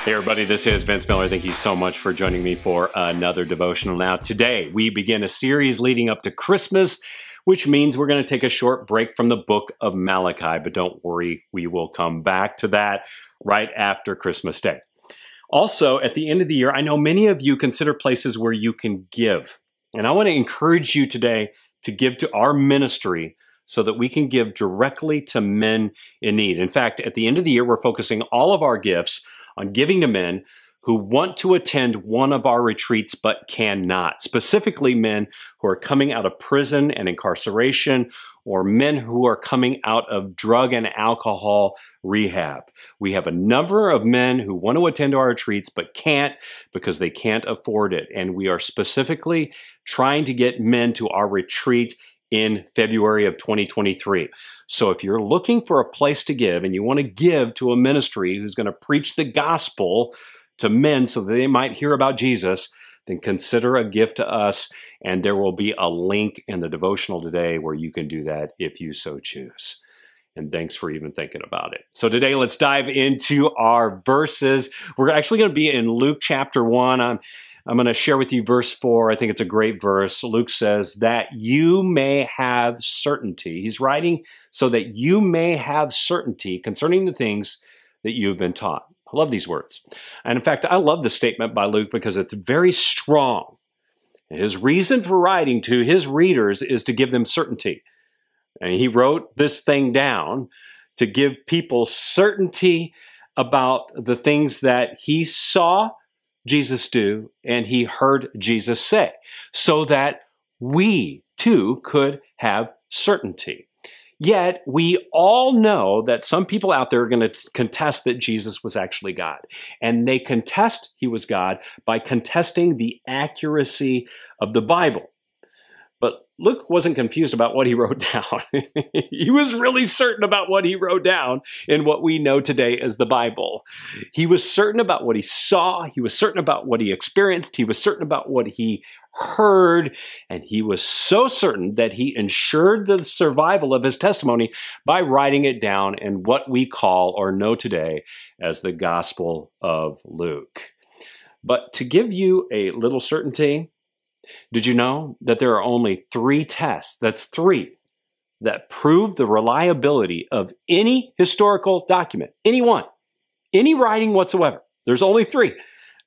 Hey everybody, this is Vince Miller. Thank you so much for joining me for another devotional. Now today we begin a series leading up to Christmas, which means we're going to take a short break from the book of Malachi, but don't worry, we will come back to that right after Christmas Day. Also, at the end of the year, I know many of you consider places where you can give, and I want to encourage you today to give to our ministry so that we can give directly to men in need. In fact, at the end of the year, we're focusing all of our gifts on giving to men who want to attend one of our retreats but cannot, specifically men who are coming out of prison and incarceration, or men who are coming out of drug and alcohol rehab. We have a number of men who want to attend our retreats but can't because they can't afford it, and we are specifically trying to get men to our retreat in February of 2023. So if you're looking for a place to give and you want to give to a ministry who's going to preach the gospel to men so that they might hear about Jesus, then consider a gift to us, and there will be a link in the devotional today where you can do that if you so choose. And thanks for even thinking about it. So today, let's dive into our verses. We're actually going to be in Luke chapter 1. I'm going to share with you verse 4. I think it's a great verse. Luke says that you may have certainty. He's writing so that you may have certainty concerning the things that you've been taught. I love these words. And in fact, I love this statement by Luke because it's very strong. His reason for writing to his readers is to give them certainty. And he wrote this thing down to give people certainty about the things that he saw Jesus do and he heard Jesus say, so that we too could have certainty. Yet we all know that some people out there are going to contest that Jesus was actually God. And they contest he was God by contesting the accuracy of the Bible. But Luke wasn't confused about what he wrote down. He was really certain about what he wrote down in what we know today as the Bible. He was certain about what he saw. He was certain about what he experienced. He was certain about what he heard. And he was so certain that he ensured the survival of his testimony by writing it down in what we call or know today as the Gospel of Luke. But to give you a little certainty, did you know that there are only 3 tests, that's 3, that prove the reliability of any historical document, any one, any writing whatsoever? There's only 3.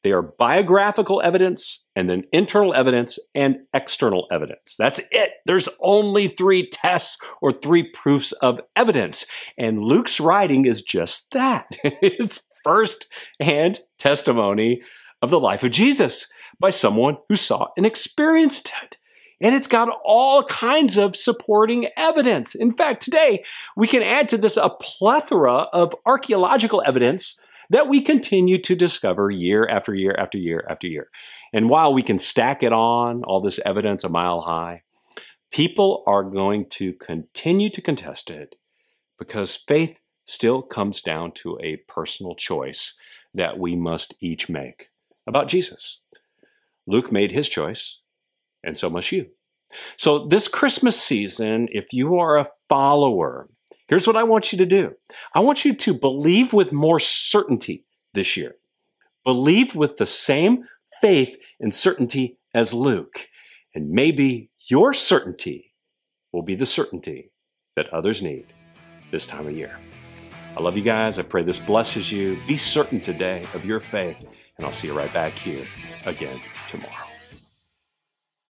They are biographical evidence, and then internal evidence and external evidence. That's it. There's only 3 tests or 3 proofs of evidence. And Luke's writing is just that. It's first-hand testimony of the life of Jesus by someone who saw and experienced it. And it's got all kinds of supporting evidence. In fact, today, we can add to this a plethora of archeological evidence that we continue to discover year after year after year after year. And while we can stack it on, all this evidence a mile high, people are going to continue to contest it because faith still comes down to a personal choice that we must each make about Jesus. Luke made his choice, and so must you. So this Christmas season, if you are a follower, here's what I want you to do. I want you to believe with more certainty this year. Believe with the same faith and certainty as Luke. And maybe your certainty will be the certainty that others need this time of year. I love you guys. I pray this blesses you. Be certain today of your faith. And I'll see you right back here again tomorrow.